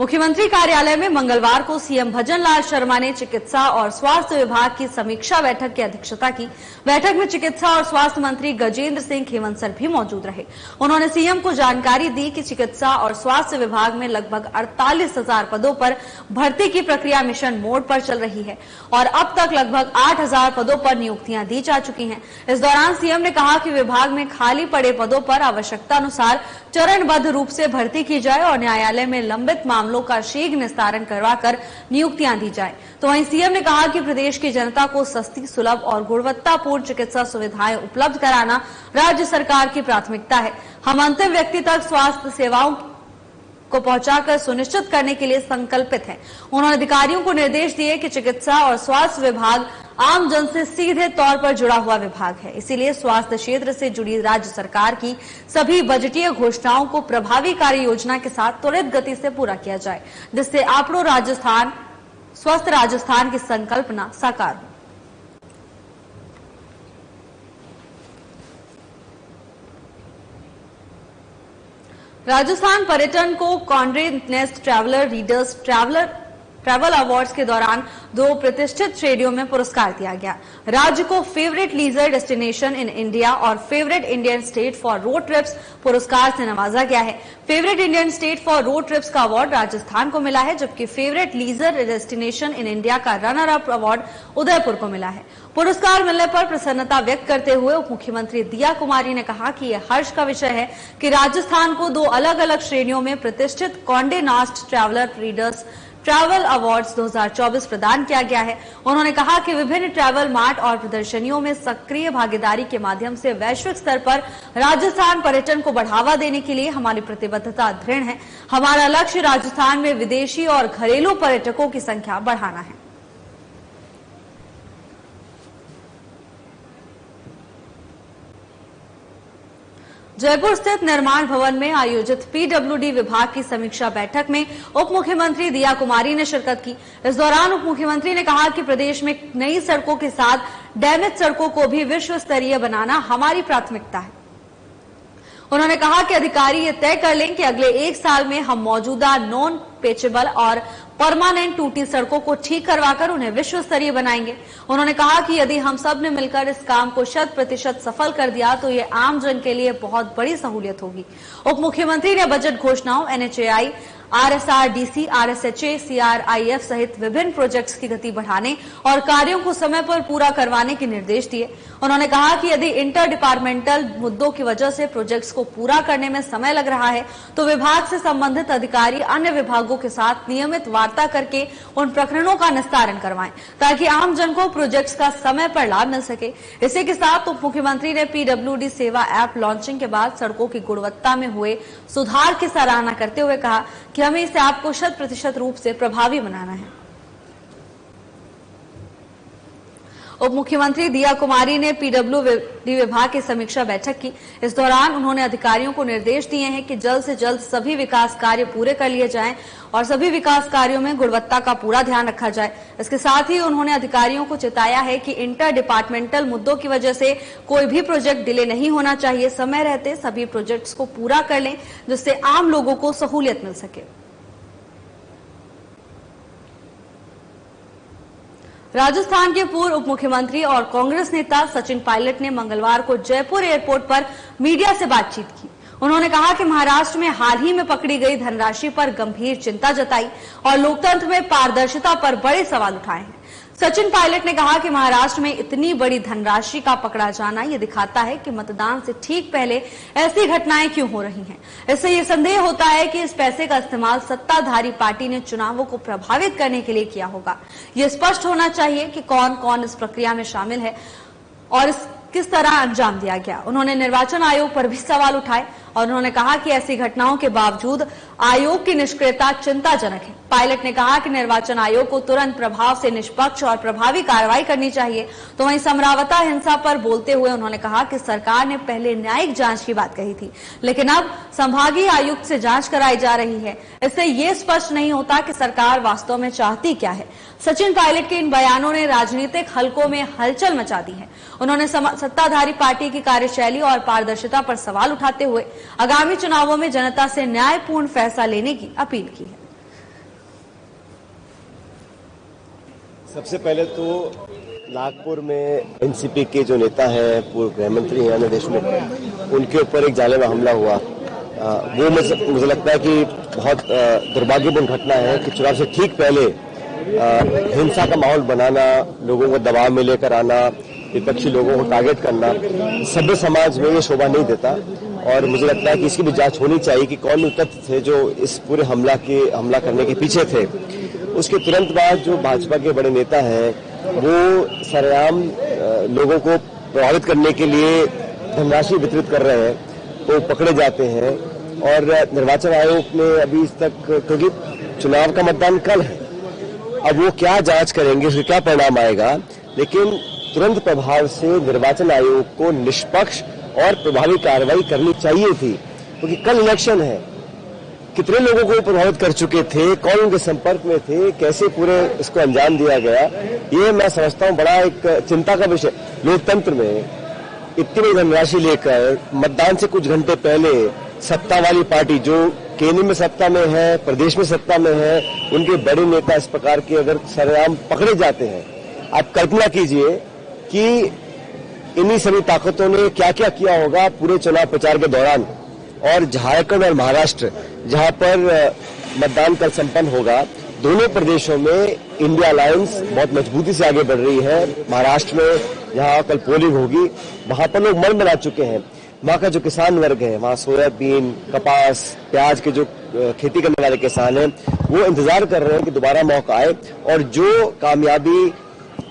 मुख्यमंत्री कार्यालय में मंगलवार को सीएम भजन लाल शर्मा ने चिकित्सा और स्वास्थ्य विभाग की समीक्षा बैठक की अध्यक्षता की। बैठक में चिकित्सा और स्वास्थ्य मंत्री गजेंद्र सिंह खेवनसर भी मौजूद रहे। उन्होंने सीएम को जानकारी दी कि चिकित्सा और स्वास्थ्य विभाग में लगभग 48,000 पदों पर भर्ती की प्रक्रिया मिशन मोड पर चल रही है और अब तक लगभग 8,000 पदों पर नियुक्तियां दी जा चुकी हैं। इस दौरान सीएम ने कहा कि विभाग में खाली पड़े पदों पर आवश्यकता अनुसार चरणबद्ध रूप से भर्ती की जाए और न्यायालय में लंबित मामलों का शीघ्र निस्तारण करवाकर नियुक्तियां दी जाए। तो वहीं सीएम ने कहा कि प्रदेश की जनता को सस्ती, सुलभ और गुणवत्तापूर्ण चिकित्सा सुविधाएं उपलब्ध कराना राज्य सरकार की प्राथमिकता है। हम अंतिम व्यक्ति तक स्वास्थ्य सेवाओं को पहुंचाकर सुनिश्चित करने के लिए संकल्पित हैं। उन्होंने अधिकारियों को निर्देश दिए कि चिकित्सा और स्वास्थ्य विभाग आम जन से सीधे तौर पर जुड़ा हुआ विभाग है, इसीलिए स्वास्थ्य क्षेत्र से जुड़ी राज्य सरकार की सभी बजटीय घोषणाओं को प्रभावी कार्य योजना के साथ त्वरित गति से पूरा किया जाए, जिससे आपड़ो राजस्थान, स्वस्थ राजस्थान की संकल्पना साकार हो। राजस्थान पर्यटन को Conde Nast Traveller readers travel awards के दौरान 2 प्रतिष्ठित श्रेणियों में पुरस्कार दिया गया। राज्य को favourite leisure destination in India और favourite Indian state for road trips पुरस्कार से नवाजा गया है। Favourite Indian state for road trips का अवार्ड राजस्थान को मिला है, जबकि favourite leisure destination in India का रनर अप अवार्ड उदयपुर को मिला है। पुरस्कार मिलने पर प्रसन्नता व्यक्त करते हुए उप मुख्यमंत्री दिया कुमारी ने कहा कि यह हर्ष का विषय है कि राजस्थान को 2 अलग अलग श्रेणियों में प्रतिष्ठित Conde नास्ट traveller readers travel awards 2024 प्रदान किया गया है। उन्होंने कहा कि विभिन्न ट्रैवल मार्ट और प्रदर्शनियों में सक्रिय भागीदारी के माध्यम से वैश्विक स्तर पर राजस्थान पर्यटन को बढ़ावा देने के लिए हमारी प्रतिबद्धता दृढ़ है। हमारा लक्ष्य राजस्थान में विदेशी और घरेलू पर्यटकों की संख्या बढ़ाना है। जयपुर स्थित निर्माण भवन में आयोजित पीडब्ल्यूडी विभाग की समीक्षा बैठक में उप मुख्यमंत्री दिया कुमारी ने शिरकत की। इस दौरान उप मुख्यमंत्री ने कहा कि प्रदेश में नई सड़कों के साथ डैमेज सड़कों को भी विश्व स्तरीय बनाना हमारी प्राथमिकता है। उन्होंने कहा कि अधिकारी ये तय कर लें कि अगले 1 साल में हम मौजूदा नॉन पेचेबल और परमानेंट टूटी सड़कों को ठीक करवाकर उन्हें विश्व स्तरीय बनाएंगे। उन्होंने कहा कि यदि हम सब ने मिलकर इस काम को 100% सफल कर दिया तो ये आम जन के लिए बहुत बड़ी सहूलियत होगी। उप मुख्यमंत्री ने बजट घोषणाओं, NHAI, RSRDC, RSHA, CRIF सहित विभिन्न प्रोजेक्ट्स की गति बढ़ाने और कार्यों को समय पर पूरा करवाने के निर्देश दिए। उन्होंने कहा कि यदि इंटर डिपार्टमेंटल मुद्दों की वजह से प्रोजेक्ट्स को पूरा करने में समय लग रहा है तो विभाग से संबंधित अधिकारी अन्य विभागों के साथ नियमित वार्ता करके उन प्रकरणों का निस्तारण करवाएं, ताकि आम जन को प्रोजेक्ट्स का समय पर लाभ मिल सके। इसी के साथ उप मुख्यमंत्री ने PWD सेवा ऐप लॉन्चिंग के बाद सड़कों की गुणवत्ता में हुए सुधार की सराहना करते हुए कहा कि हमें इस ऐप को 100% रूप से प्रभावी बनाना है। उप मुख्यमंत्री दिया कुमारी ने पीडब्ल्यूडी विभाग की समीक्षा बैठक की। इस दौरान उन्होंने अधिकारियों को निर्देश दिए हैं कि जल्द से जल्द सभी विकास कार्य पूरे कर लिए जाएं और सभी विकास कार्यों में गुणवत्ता का पूरा ध्यान रखा जाए। इसके साथ ही उन्होंने अधिकारियों को चेताया है कि इंटर डिपार्टमेंटल मुद्दों की वजह से कोई भी प्रोजेक्ट डिले नहीं होना चाहिए। समय रहते सभी प्रोजेक्ट्स को पूरा कर लें, जिससे आम लोगों को सहूलियत मिल सके। राजस्थान के पूर्व उप मुख्यमंत्री और कांग्रेस नेता सचिन पायलट ने मंगलवार को जयपुर एयरपोर्ट पर मीडिया से बातचीत की। उन्होंने कहा कि महाराष्ट्र में हाल ही में पकड़ी गई धनराशि पर गंभीर चिंता जताई और लोकतंत्र में पारदर्शिता पर बड़े सवाल उठाए हैं। सचिन पायलट ने कहा कि महाराष्ट्र में इतनी बड़ी धनराशि का पकड़ा जाना ये दिखाता है कि मतदान से ठीक पहले ऐसी घटनाएं क्यों हो रही हैं। इससे ये संदेह होता है कि इस पैसे का इस्तेमाल सत्ताधारी पार्टी ने चुनावों को प्रभावित करने के लिए किया होगा। ये स्पष्ट होना चाहिए कि कौन कौन इस प्रक्रिया में शामिल है और किस तरह अंजाम दिया गया। उन्होंने निर्वाचन आयोग पर भी सवाल उठाए और उन्होंने कहा कि ऐसी घटनाओं के बावजूद आयोग की निष्क्रियता चिंताजनक है। पायलट ने कहा कि निर्वाचन आयोग को तुरंत प्रभाव से निष्पक्ष और प्रभावी कार्रवाई करनी चाहिए। तो वहीं समरावता हिंसा पर बोलते हुए उन्होंने कहा कि सरकार ने पहले न्यायिक जांच की बात कही थी, लेकिन अब संभागीय आयुक्त से जांच कराई जा रही है। इससे ये स्पष्ट नहीं होता कि सरकार वास्तव में चाहती क्या है। सचिन पायलट के इन बयानों ने राजनीतिक हलकों में हलचल मचा दी है। उन्होंने सत्ताधारी पार्टी की कार्यशैली और पारदर्शिता पर सवाल उठाते हुए आगामी चुनावों में जनता से न्यायपूर्ण फैसला लेने की अपील की है। सबसे पहले तो नागपुर में एनसीपी के जो नेता हैं, पूर्व गृह मंत्री हैं देशमुख, उनके ऊपर एक जानलेवा हमला हुआ। वो मुझे लगता है कि बहुत दुर्भाग्यपूर्ण घटना है कि चुनाव से ठीक पहले हिंसा का माहौल बनाना, लोगों को दबाव में लेकर आना, विपक्षी लोगों को टारगेट करना सभ्य समाज में ये शोभा नहीं देता। और मुझे लगता है कि इसकी भी जांच होनी चाहिए कि कौन तत्व थे जो इस पूरे हमला करने के पीछे थे। उसके तुरंत बाद जो भाजपा के बड़े नेता हैं वो सरेआम लोगों को प्रभावित करने के लिए धनराशि वितरित कर रहे हैं, वो पकड़े जाते हैं। और निर्वाचन आयोग ने अभी तक, क्योंकि चुनाव का मतदान कल है, अब वो क्या जांच करेंगे, उसका क्या परिणाम आएगा, लेकिन तुरंत प्रभाव से निर्वाचन आयोग को निष्पक्ष और प्रभावी कार्रवाई करनी चाहिए थी, क्योंकि कल इलेक्शन है। कितने लोगों को प्रभावित कर चुके थे, कौन उनके संपर्क में थे, कैसे पूरे इसको अंजाम दिया गया, ये मैं समझता हूँ बड़ा एक चिंता का विषय। लोकतंत्र में इतनी बड़ी धनराशि लेकर मतदान से कुछ घंटे पहले सत्ता वाली पार्टी जो केंद्र में सत्ता में है, प्रदेश में सत्ता में है, उनके बड़े नेता इस प्रकार के अगर सरेआम पकड़े जाते हैं, आप कल्पना कीजिए कि इन्हीं सभी ताकतों ने क्या क्या किया होगा पूरे चुनाव प्रचार के दौरान। और झारखंड और महाराष्ट्र, जहां पर मतदान कल संपन्न होगा, दोनों प्रदेशों में इंडिया अलायंस बहुत मजबूती से आगे बढ़ रही है। महाराष्ट्र में जहां कल पोलिंग होगी, वहां पर लोग मन बना चुके हैं। वहां का जो किसान वर्ग है, वहां सोयाबीन, कपास, प्याज के जो खेती करने वाले किसान हैं, वो इंतजार कर रहे हैं कि दोबारा मौका आए और जो कामयाबी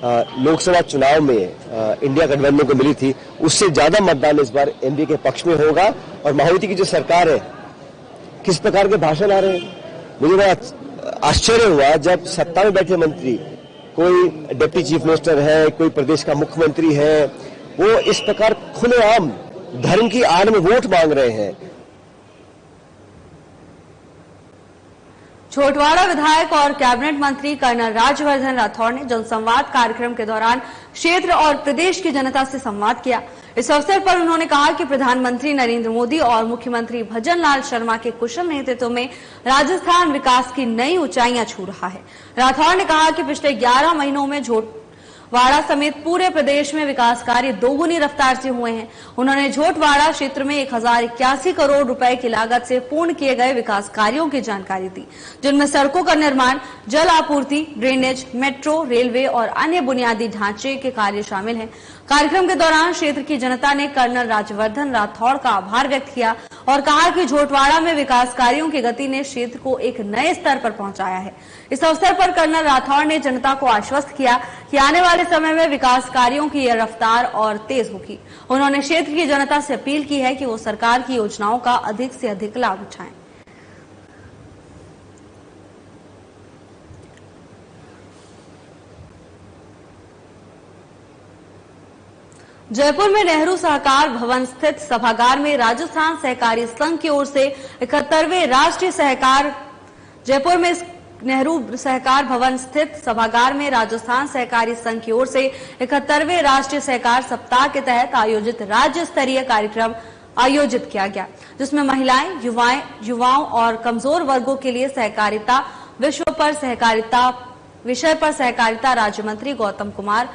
लोकसभा चुनाव में इंडिया गठबंधन को मिली थी, उससे ज्यादा मतदान इस बार एनडीए के पक्ष में होगा। और मायावती की जो सरकार है, किस प्रकार के भाषण आ रहे हैं, मुझे बड़ा आश्चर्य हुआ जब सत्ता में बैठे मंत्री, कोई डिप्टी चीफ मिनिस्टर है, कोई प्रदेश का मुख्यमंत्री है, वो इस प्रकार खुलेआम धर्म की आड़ में वोट मांग रहे हैं। छोटवाड़ा विधायक और कैबिनेट मंत्री कर्नल राज्यवर्धन राठौड़ ने जनसंवाद कार्यक्रम के दौरान क्षेत्र और प्रदेश की जनता से संवाद किया। इस अवसर पर उन्होंने कहा कि प्रधानमंत्री नरेंद्र मोदी और मुख्यमंत्री भजन लाल शर्मा के कुशल नेतृत्व में राजस्थान विकास की नई ऊंचाइयां छू रहा है। राठौड़ ने कहा कि पिछले 11 महीनों में झोटवाड़ा समेत पूरे प्रदेश में विकास कार्य दोगुनी रफ्तार से हुए हैं। उन्होंने झोटवाड़ा क्षेत्र में 1081 करोड़ रुपए की लागत से पूर्ण किए गए विकास कार्यों की जानकारी दी, जिनमें सड़कों का निर्माण, जल आपूर्ति, ड्रेनेज, मेट्रो, रेलवे और अन्य बुनियादी ढांचे के कार्य शामिल हैं। कार्यक्रम के दौरान क्षेत्र की जनता ने कर्नल राज्यवर्धन राठौड़ का आभार व्यक्त किया और कहा कि झोटवाड़ा में विकास कार्यों की गति ने क्षेत्र को एक नए स्तर पर पहुंचाया है। इस अवसर पर कर्नल राठौड़ ने जनता को आश्वस्त किया कि आने वाले समय में विकास कार्यों की यह रफ्तार और तेज होगी। उन्होंने क्षेत्र की जनता से अपील की है कि वो सरकार की योजनाओं का अधिक से अधिक लाभ उठाएं। जयपुर में नेहरू सहकार भवन स्थित सभागार में राजस्थान सहकारी संघ की ओर से 71वें राष्ट्रीय सहकार जयपुर में नेहरू सहकार भवन स्थित सभागार में राजस्थान सहकारी संघ की ओर से 71वें राष्ट्रीय सहकार सप्ताह के तहत आयोजित राज्य स्तरीय कार्यक्रम आयोजित किया गया, जिसमें महिलाएं, युवाओं और कमजोर वर्गों के लिए सहकारिता विषय पर सहकारिता राज्य मंत्री गौतम कुमार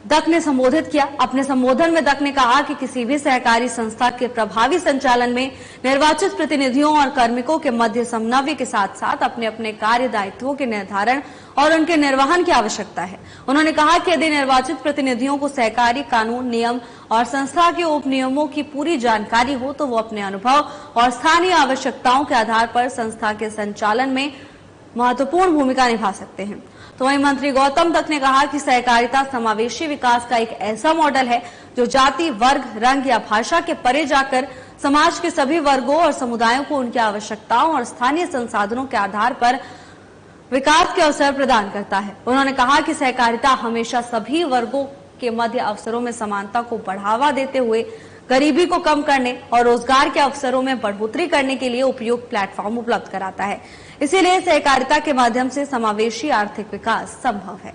दत्त ने संबोधित किया। अपने संबोधन में दत्त ने कहा कि किसी भी सहकारी संस्था के प्रभावी संचालन में निर्वाचित प्रतिनिधियों और कार्मिकों के मध्य समन्वय के साथ साथ अपने अपने कार्य दायित्वों के निर्धारण और उनके निर्वहन की आवश्यकता है। उन्होंने कहा कि यदि निर्वाचित प्रतिनिधियों को सहकारी कानून, नियम और संस्था के उप नियमों की पूरी जानकारी हो तो वो अपने अनुभव और स्थानीय आवश्यकताओं के आधार पर संस्था के संचालन में महत्वपूर्ण भूमिका निभा सकते हैं। तो वहीं मंत्री गौतम दत्त ने कहा कि सहकारिता समावेशी विकास का एक ऐसा मॉडल है जो जाति, वर्ग, रंग या भाषा के परे जाकर समाज के सभी वर्गों और समुदायों को उनकी आवश्यकताओं और स्थानीय संसाधनों के आधार पर विकास के अवसर प्रदान करता है। उन्होंने कहा कि सहकारिता हमेशा सभी वर्गों के मध्य अवसरों में समानता को बढ़ावा देते हुए गरीबी को कम करने और रोजगार के अवसरों में बढ़ोतरी करने के लिए उपयुक्त प्लेटफॉर्म उपलब्ध कराता है। इसीलिए सहकारिता के माध्यम से समावेशी आर्थिक विकास संभव है।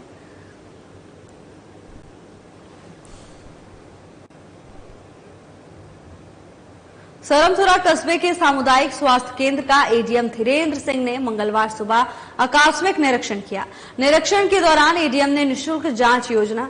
सरमथुरा कस्बे के सामुदायिक स्वास्थ्य केंद्र का एडीएम धीरेन्द्र सिंह ने मंगलवार सुबह आकस्मिक निरीक्षण किया। निरीक्षण के दौरान एडीएम ने निःशुल्क जांच योजना,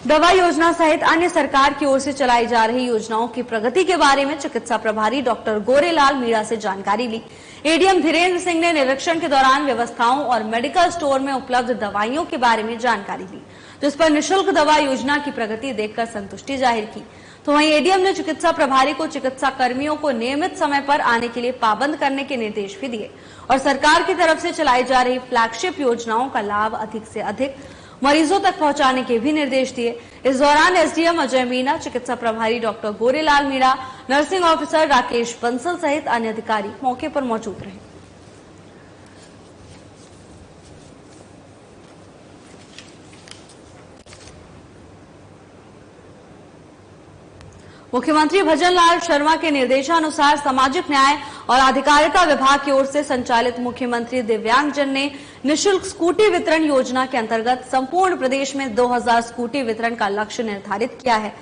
दवा योजना सहित अन्य सरकार की ओर से चलाई जा रही योजनाओं की प्रगति के बारे में चिकित्सा प्रभारी डॉक्टर गोरेलाल मीणा से जानकारी ली। एडीएम धीरेन्द्र सिंह ने निरीक्षण के दौरान व्यवस्थाओं और मेडिकल स्टोर में उपलब्ध दवाइयों के बारे में जानकारी ली, जिस पर निःशुल्क दवा योजना की प्रगति देखकर संतुष्टि जाहिर की। तो वहीं एडीएम ने चिकित्सा प्रभारी को चिकित्सा कर्मियों को नियमित समय पर आने के लिए पाबंद करने के निर्देश भी दिए और सरकार की तरफ से चलाई जा रही फ्लैगशिप योजनाओं का लाभ अधिक से अधिक मरीजों तक पहुंचाने के भी निर्देश दिए। इस दौरान एसडीएम अजय मीणा, चिकित्सा प्रभारी doctor Gorelal Meena, nursing officer Rakesh Bansal सहित अन्य अधिकारी मौके पर मौजूद रहे। मुख्यमंत्री भजन लाल शर्मा के निर्देशानुसार सामाजिक न्याय और अधिकारिता विभाग की ओर से संचालित मुख्यमंत्री दिव्यांगजन ने निःशुल्क स्कूटी वितरण योजना के अंतर्गत संपूर्ण प्रदेश में 2000 स्कूटी वितरण का लक्ष्य निर्धारित किया है।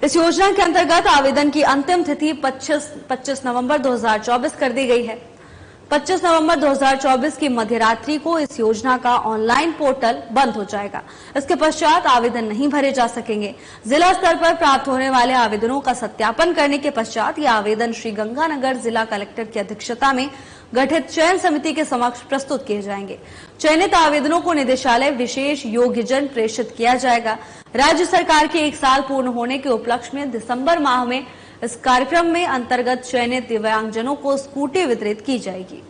इस योजना के अंतर्गत आवेदन की अंतिम तिथि 25 नवंबर 2024 कर दी गई है। 25 नवंबर 2024 की मध्यरात्रि को इस योजना का ऑनलाइन पोर्टल बंद हो जाएगा। इसके पश्चात आवेदन नहीं भरे जा सकेंगे। जिला स्तर पर प्राप्त होने वाले आवेदनों का सत्यापन करने के पश्चात ये आवेदन श्री गंगानगर जिला कलेक्टर की अध्यक्षता में गठित चयन समिति के समक्ष प्रस्तुत किए जाएंगे। चयनित आवेदनों को निदेशालय विशेष योग्यजन प्रेषित किया जाएगा। राज्य सरकार के 1 साल पूर्ण होने के उपलक्ष्य में दिसंबर माह में इस कार्यक्रम में अंतर्गत चयनित दिव्यांगजनों को स्कूटी वितरित की जाएगी।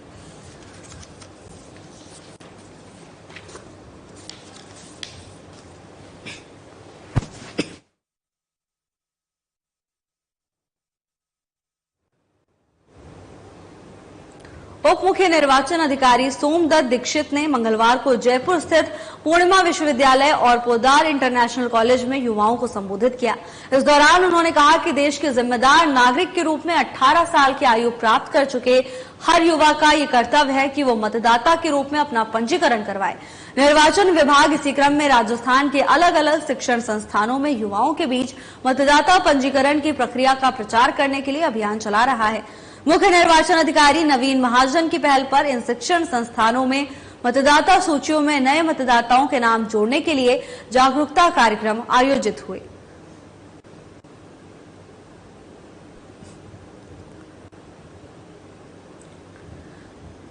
उप मुख्य निर्वाचन अधिकारी सोमदत्त दीक्षित ने मंगलवार को जयपुर स्थित पूर्णिमा विश्वविद्यालय और पोद्दार इंटरनेशनल कॉलेज में युवाओं को संबोधित किया। इस दौरान उन्होंने कहा कि देश के जिम्मेदार नागरिक के रूप में 18 साल की आयु प्राप्त कर चुके हर युवा का ये कर्तव्य है कि वो मतदाता के रूप में अपना पंजीकरण करवाए। निर्वाचन विभाग इसी क्रम में राजस्थान के अलग अलग शिक्षण संस्थानों में युवाओं के बीच मतदाता पंजीकरण की प्रक्रिया का प्रचार करने के लिए अभियान चला रहा है। मुख्य निर्वाचन अधिकारी नवीन महाजन की पहल पर इन शिक्षण संस्थानों में मतदाता सूचियों में नए मतदाताओं के नाम जोड़ने के लिए जागरूकता कार्यक्रम आयोजित हुए।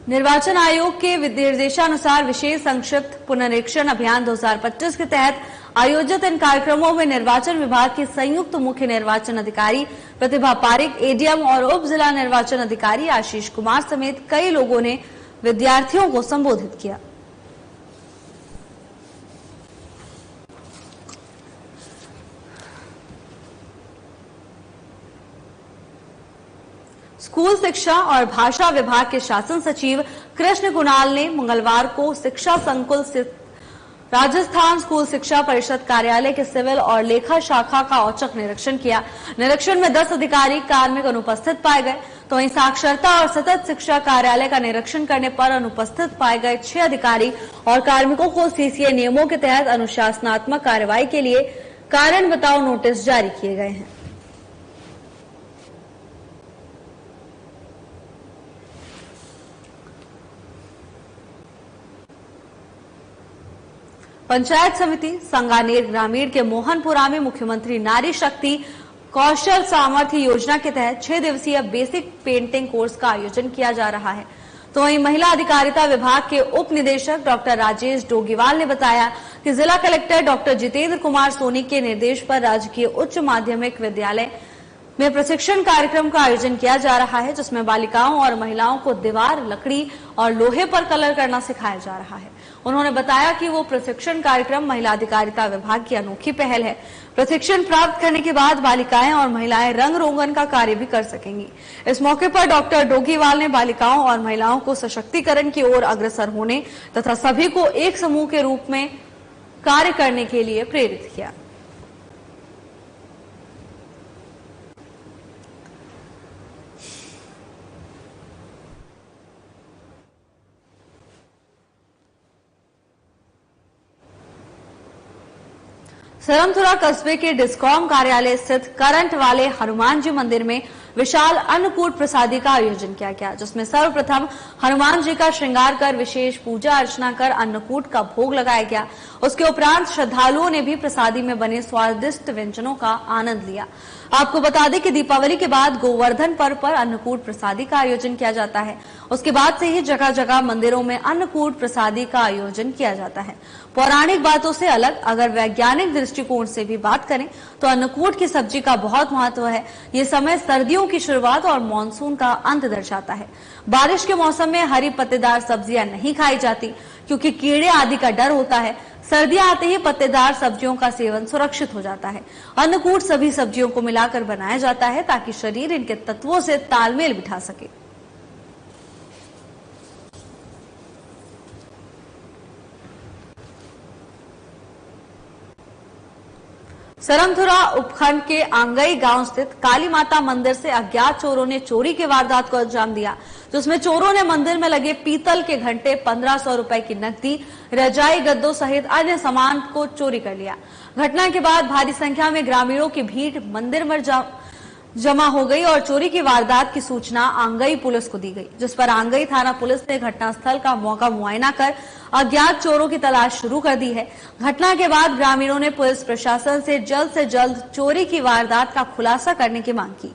निर्वाचन आयोग के निर्देशानुसार विशेष संक्षिप्त पुनरीक्षण अभियान 2025 के तहत आयोजित इन कार्यक्रमों में निर्वाचन विभाग के संयुक्त मुख्य निर्वाचन अधिकारी प्रतिभा पारिक, एडीएम और उप जिला निर्वाचन अधिकारी आशीष कुमार समेत कई लोगों ने विद्यार्थियों को संबोधित किया। स्कूल शिक्षा और भाषा विभाग के शासन सचिव कृष्ण कुणाल ने मंगलवार को शिक्षा संकुल स्थित राजस्थान स्कूल शिक्षा परिषद कार्यालय के सिविल और लेखा शाखा का औचक निरीक्षण किया। निरीक्षण में 10 अधिकारी कार्मिक अनुपस्थित पाए गए, तो वहीं साक्षरता और सतत शिक्षा कार्यालय का निरीक्षण करने पर अनुपस्थित पाए गए 6 अधिकारी और कार्मिकों को सीसीए नियमों के तहत अनुशासनात्मक कार्रवाई के लिए कारण बताओ नोटिस जारी किए गए हैं। पंचायत समिति संगानेर ग्रामीण के मोहनपुरा में मुख्यमंत्री नारी शक्ति कौशल सामर्थ्य योजना के तहत 6 दिवसीय बेसिक पेंटिंग कोर्स का आयोजन किया जा रहा है। तो वहीं महिला अधिकारिता विभाग के उप निदेशक डॉक्टर राजेश डोगीवाल ने बताया कि जिला कलेक्टर डॉक्टर जितेंद्र कुमार सोनी के निर्देश पर राजकीय उच्च माध्यमिक विद्यालय में प्रशिक्षण कार्यक्रम का आयोजन किया जा रहा है, जिसमें बालिकाओं और महिलाओं को दीवार, लकड़ी और लोहे पर कलर करना सिखाया जा रहा है। उन्होंने बताया कि वो प्रशिक्षण कार्यक्रम महिला अधिकारिता विभाग की अनोखी पहल है। प्रशिक्षण प्राप्त करने के बाद बालिकाएं और महिलाएं रंग रोगन का कार्य भी कर सकेंगी। इस मौके पर डॉक्टर डोगीवाल ने बालिकाओं और महिलाओं को सशक्तिकरण की ओर अग्रसर होने तथा सभी को एक समूह के रूप में कार्य करने के लिए प्रेरित किया। सरमथुरा कस्बे के डिस्कॉम कार्यालय स्थित करंट वाले हनुमान जी मंदिर में विशाल अन्नकूट प्रसादी का आयोजन किया गया, जिसमें सर्वप्रथम हनुमान जी का श्रृंगार कर विशेष पूजा अर्चना कर अन्नकूट का भोग लगाया गया। उसके उपरांत श्रद्धालुओं ने भी प्रसादी में बने स्वादिष्ट व्यंजनों का आनंद लिया। आपको बता दें कि दीपावली के बाद गोवर्धन पर्व पर अन्नकूट प्रसादी का आयोजन किया जाता है। उसके बाद से ही जगह जगह मंदिरों में अन्नकूट प्रसादी का आयोजन किया जाता है। पौराणिक बातों से अलग अगर वैज्ञानिक दृष्टिकोण से भी बात करें तो अन्नकूट की सब्जी का बहुत महत्व है। ये समय सर्दियों की शुरुआत और मानसून का अंत दर्शाता है। बारिश के मौसम में हरी पत्तेदार सब्जियां नहीं खाई जाती क्योंकि कीड़े आदि का डर होता है। सर्दियां आते ही पत्तेदार सब्जियों का सेवन सुरक्षित हो जाता है। अन्नकूट सभी सब्जियों को मिलाकर बनाया जाता है ताकि शरीर इनके तत्वों से तालमेल बिठा सके। सरमथुरा उपखंड के आंगई गांव स्थित काली माता मंदिर से अज्ञात चोरों ने चोरी की वारदात को अंजाम दिया, जिसमें चोरों ने मंदिर में लगे पीतल के घंटे, 1500 रुपए की नकदी, रजाई गद्दों सहित अन्य सामान को चोरी कर लिया। घटना के बाद भारी संख्या में ग्रामीणों की भीड़ मंदिर में जमा हो गई और चोरी की वारदात की सूचना आंगई पुलिस को दी गई, जिस पर आंगई थाना पुलिस ने घटनास्थल का मौका मुआयना कर अज्ञात चोरों की तलाश शुरू कर दी है। घटना के बाद ग्रामीणों ने पुलिस प्रशासन से जल्द चोरी की वारदात का खुलासा करने की मांग की।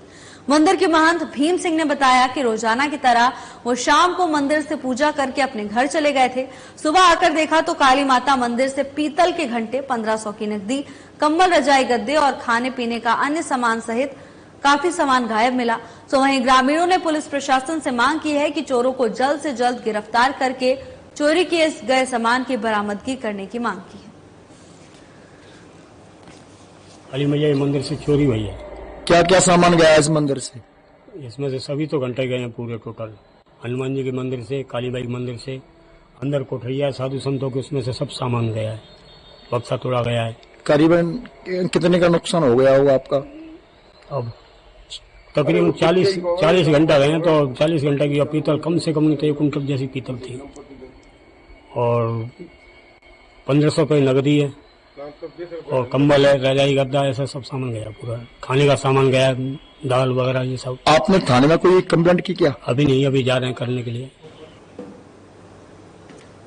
मंदिर के महंत भीम सिंह ने बताया कि रोजाना की तरह वो शाम को मंदिर से पूजा करके अपने घर चले गए थे। सुबह आकर देखा तो काली माता मंदिर से पीतल के घंटे, 1500 की नकदी, कंबल, रजाई गद्दे और खाने पीने का अन्य सामान सहित काफी सामान गायब मिला। तो वहीं ग्रामीणों ने पुलिस प्रशासन से मांग की है कि चोरों को जल्द से जल्द गिरफ्तार करके चोरी किए गए सामान की बरामदगी करने की मांग की है। काली मैया मंदिर से चोरी हुई है। क्या क्या सामान गया इस मंदिर से? इसमें से सभी तो घंटे गए हैं पूरे टोटल। हनुमान जी के मंदिर से, काली बाई मंदिर से, अंदर कोठरिया साधु संतों के उसमें से सब सामान गया है। बक्सा तोड़ा गया है। करीबन कितने का नुकसान हो गया होगा आपका? अब तकरीबन 40 घंटा गए हैं, तो 40 घंटा की पीतल कम से कम नहीं तो 1 कुंटल जैसी पीतल थी और 1500 रुपये नगदी है और कंबल है, रजाई गद्दा, ऐसा सब सामान गया। पूरा खाने का सामान गया, दाल वगैरह ये सब। आपने थाने में कोई कंप्लेंट की क्या? अभी नहीं, अभी जा रहे हैं करने के लिए।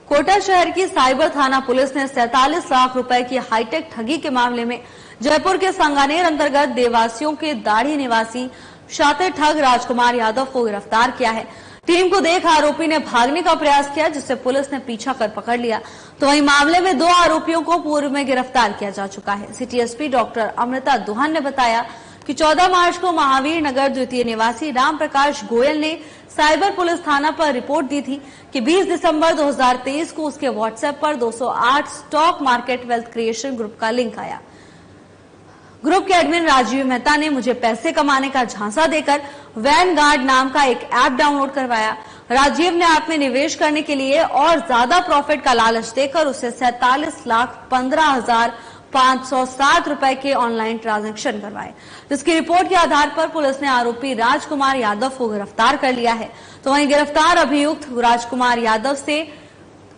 कोटा शहर की साइबर थाना पुलिस ने 47 लाख रुपए की हाईटेक ठगी के मामले में जयपुर के सांगानेर अंतर्गत देवासियों के दाढ़ी निवासी शातिर ठग राजकुमार यादव को गिरफ्तार किया है। टीम को देख आरोपी ने भागने का प्रयास किया, जिससे पुलिस ने पीछा कर पकड़ लिया। तो वहीं मामले में 2 आरोपियों को पूर्व में गिरफ्तार किया जा चुका है। सिटी एसपी डॉक्टर अमृता दुहान ने बताया कि 14 मार्च को महावीर नगर द्वितीय निवासी राम प्रकाश गोयल ने साइबर पुलिस थाना पर रिपोर्ट दी थी कि 20 दिसंबर 2023 को उसके व्हाट्सएप पर 208 stock market wealth creation group का लिंक आया। ग्रुप के एडमिन राजीव मेहता ने मुझे पैसे कमाने का झांसा देकर वैनगार्ड नाम का एक ऐप डाउनलोड करवाया। राजीव ने ऐप में निवेश करने के लिए और ज्यादा प्रॉफिट का लालच देकर उसे 47,15,507 रुपए के ऑनलाइन ट्रांजैक्शन करवाए, जिसकी रिपोर्ट के आधार पर पुलिस ने आरोपी राजकुमार यादव को गिरफ्तार कर लिया है। तो वहीं गिरफ्तार अभियुक्त राजकुमार यादव से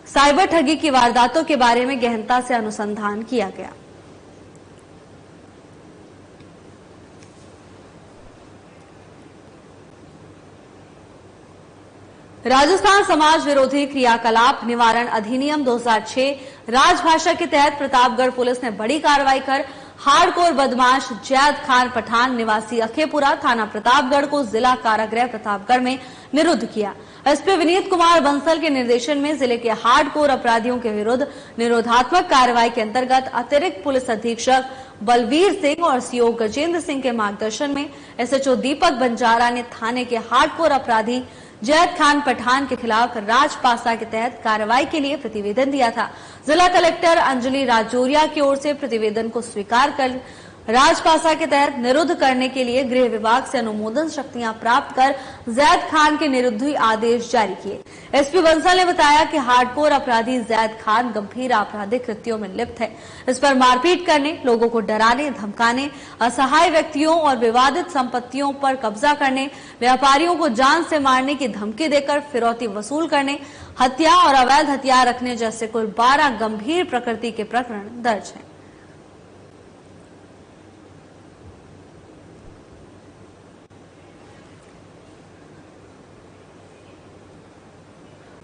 साइबर ठगी की वारदातों के बारे में गहनता से अनुसंधान किया गया। राजस्थान समाज विरोधी क्रियाकलाप निवारण अधिनियम 2006 राजभाषा के तहत प्रतापगढ़ पुलिस ने बड़ी कार्रवाई कर हार्डकोर बदमाश जैद खान पठान निवासी अखेपुरा थाना प्रतापगढ़ को जिला कारागृह प्रतापगढ़ में निरुद्ध किया। एसपी विनीत कुमार बंसल के निर्देशन में जिले के हार्डकोर अपराधियों के विरुद्ध निरोधात्मक कार्रवाई के अंतर्गत अतिरिक्त पुलिस अधीक्षक बलवीर सिंह और सीओ गजेंद्र सिंह के मार्गदर्शन में एसएचओ दीपक बंजारा ने थाने के हार्डकोर अपराधी जैद खान पठान के खिलाफ राजपासा के तहत कार्रवाई के लिए प्रतिवेदन दिया था। जिला कलेक्टर अंजलि राजौरिया की ओर से प्रतिवेदन को स्वीकार कर राजपासा के तहत निरुद्ध करने के लिए गृह विभाग से अनुमोदन शक्तियां प्राप्त कर जैद खान के निरुद्धि आदेश जारी किए। एसपी बंसल ने बताया कि हार्डकोर अपराधी जैद खान गंभीर आपराधिक कृत्यों में लिप्त है। इस पर मारपीट करने, लोगों को डराने, धमकाने, असहाय व्यक्तियों और विवादित संपत्तियों पर कब्जा करने, व्यापारियों को जान से मारने की धमकी देकर फिरौती वसूल करने, हत्या और अवैध हथियार रखने जैसे कुल 12 गंभीर प्रकृति के प्रकरण दर्ज हैं।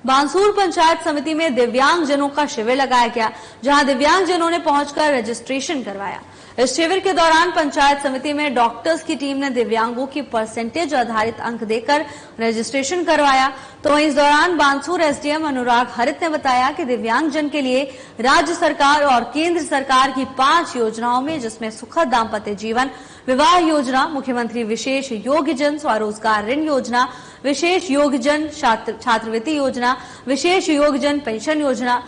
बांसूर पंचायत समिति में दिव्यांग जनों का शिविर लगाया गया, जहां दिव्यांग जनों ने पहुंचकर रजिस्ट्रेशन करवाया। इस शिविर के दौरान पंचायत समिति में डॉक्टर्स की टीम ने दिव्यांगों की परसेंटेज आधारित अंक देकर रजिस्ट्रेशन करवाया। तो वहीं इस दौरान बांसूर एसडीएम अनुराग हरित ने बताया कि दिव्यांग जन के लिए राज्य सरकार और केंद्र सरकार की 5 योजनाओं में, जिसमें सुखद दाम्पत्य जीवन, विवाह योजना, मुख्यमंत्री विशेष योग्यजन स्वरोजगार ऋण योजना, विशेष योग्यजन छात्रवृत्ति योजना, विशेष योग्यजन पेंशन योजना,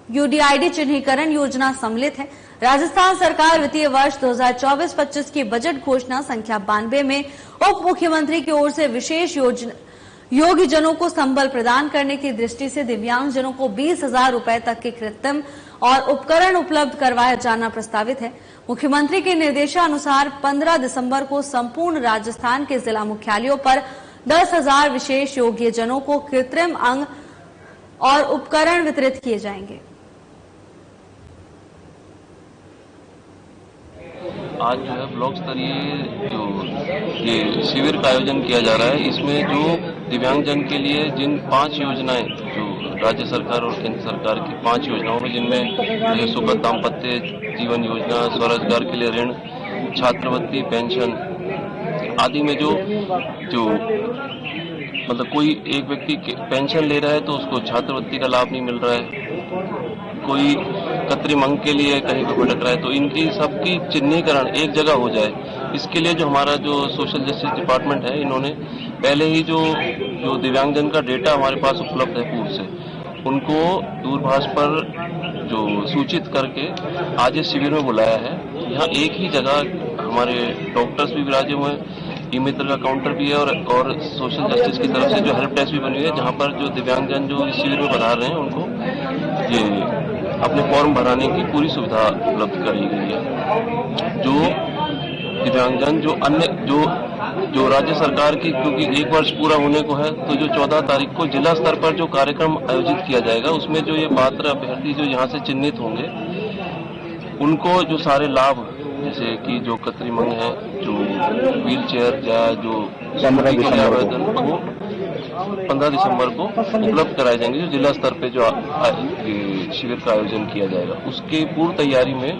यूडीआईडी चिन्हीकरण योजना सम्मिलित है। राजस्थान सरकार वित्तीय वर्ष 2024-25 की बजट घोषणा संख्या 92 में उप मुख्यमंत्री की ओर से विशेष योग्यजनों को संबल प्रदान करने की दृष्टि से दिव्यांग जनों को 20,000 रुपए तक के कृत्रिम और उपकरण उपलब्ध करवाया जाना प्रस्तावित है। मुख्यमंत्री के निर्देशानुसार 15 दिसंबर को संपूर्ण राजस्थान के जिला मुख्यालयों पर 10,000 विशेष योग्यजनों को कृत्रिम अंग और उपकरण वितरित किए जाएंगे। आज जो है ब्लॉक स्तरीय जो ये शिविर का आयोजन किया जा रहा है, इसमें जो दिव्यांगजन के लिए जिन 5 योजनाएं जो राज्य सरकार और केंद्र सरकार की 5 योजनाओं में, जिनमें सुखद दाम्पत्य जीवन योजना, स्वरोजगार के लिए ऋण, छात्रवृत्ति, पेंशन आदि में जो मतलब कोई एक व्यक्ति पेंशन ले रहा है तो उसको छात्रवृत्ति का लाभ नहीं मिल रहा है, कोई कृत्रिम अंग के लिए कहीं पर भटक रहा है, तो इनकी सबकी चिन्हीकरण एक जगह हो जाए। इसके लिए जो हमारा जो सोशल जस्टिस डिपार्टमेंट है, इन्होंने पहले ही जो दिव्यांगजन का डेटा हमारे पास उपलब्ध है पूर्व से, उनको दूरभाष पर जो सूचित करके आज इस शिविर में बुलाया है। यहाँ एक ही जगह हमारे डॉक्टर्स भी विराजे हुए हैं, ई-मित्र का काउंटर भी है और सोशल जस्टिस की तरफ से जो हेल्प डेस्क भी बनी हुई है, जहाँ पर जो दिव्यांगजन जो इस शिविर में पधार रहे हैं उनको ये अपने फॉर्म भराने की पूरी सुविधा उपलब्ध करी गई है। जो दिव्यांगजन जो अन्य जो राज्य सरकार की, क्योंकि 1 वर्ष पूरा होने को है, तो जो 14 तारीख को जिला स्तर पर जो कार्यक्रम आयोजित किया जाएगा, उसमें जो ये पात्र अभ्यर्थी जो यहाँ से चिन्हित होंगे, उनको जो सारे लाभ, जैसे कि जो कृत्रिम अंग है, जो व्हील चेयर या जो आवेदन को 15 दिसंबर को उपलब्ध कराए जाएंगे, जो जिला स्तर पे जो शिविर का आयोजन किया जाएगा, उसकी पूर्व तैयारी में,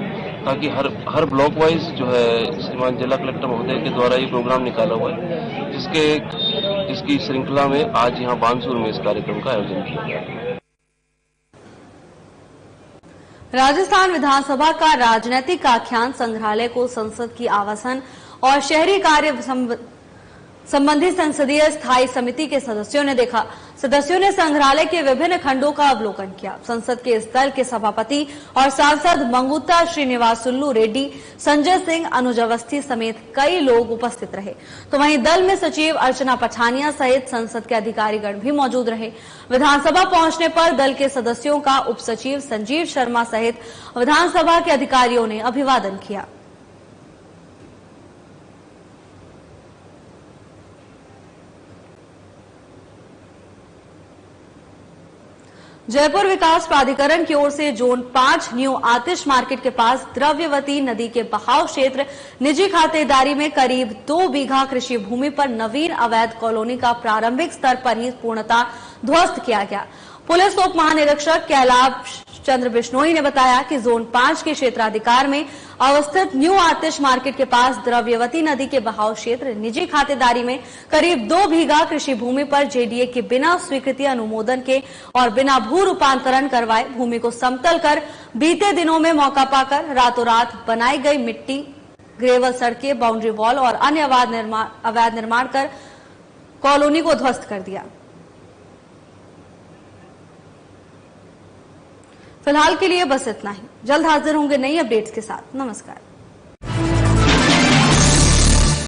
ताकि हर ब्लॉक वाइज जो है श्रीमान जिला कलेक्टर महोदय के द्वारा ये प्रोग्राम निकाला हुआ है, जिसकी श्रृंखला में आज यहाँ बांसूर में इस कार्यक्रम का आयोजन किया गया। राजस्थान विधानसभा का राजनीतिक आख्यान संग्रहालय को संसद की आवासन और शहरी कार्य संबंधी संसदीय स्थायी समिति के सदस्यों ने देखा। सदस्यों ने संग्रहालय के विभिन्न खंडों का अवलोकन किया। संसद के इस दल के सभापति और सांसद मंगुता श्रीनिवासुलु रेड्डी, संजय सिंह, अनुज अवस्थी समेत कई लोग उपस्थित रहे। तो वहीं दल में सचिव अर्चना पठानिया सहित संसद के अधिकारीगण भी मौजूद रहे। विधानसभा पहुंचने पर दल के सदस्यों का उप सचिव संजीव शर्मा सहित विधानसभा के अधिकारियों ने अभिवादन किया। जयपुर विकास प्राधिकरण की ओर से जोन 5 न्यू आतिश मार्केट के पास द्रव्यवती नदी के बहाव क्षेत्र निजी खातेदारी में करीब 2 बीघा कृषि भूमि पर नवीन अवैध कॉलोनी का प्रारंभिक स्तर पर ही पूर्णतः ध्वस्त किया गया। पुलिस उप महानिरीक्षक कैलाश चंद्र बिश्नोई ने बताया कि जोन 5 के क्षेत्राधिकार में अवस्थित न्यू आतिश मार्केट के पास द्रव्यवती नदी के बहाव क्षेत्र निजी खातेदारी में करीब 2 बीघा कृषि भूमि पर जेडीए के बिना स्वीकृति अनुमोदन के और बिना भू रूपांतरण करवाए भूमि को समतल कर बीते दिनों में मौका पाकर रातों रात बनाई गई मिट्टी, ग्रेवल सड़कें, बाउंड्री वॉल और अन्य अवैध निर्माण कर कॉलोनी को ध्वस्त कर दिया। फिलहाल के लिए बस इतना ही। जल्द हाजिर होंगे नई अपडेट्स के साथ। नमस्कार।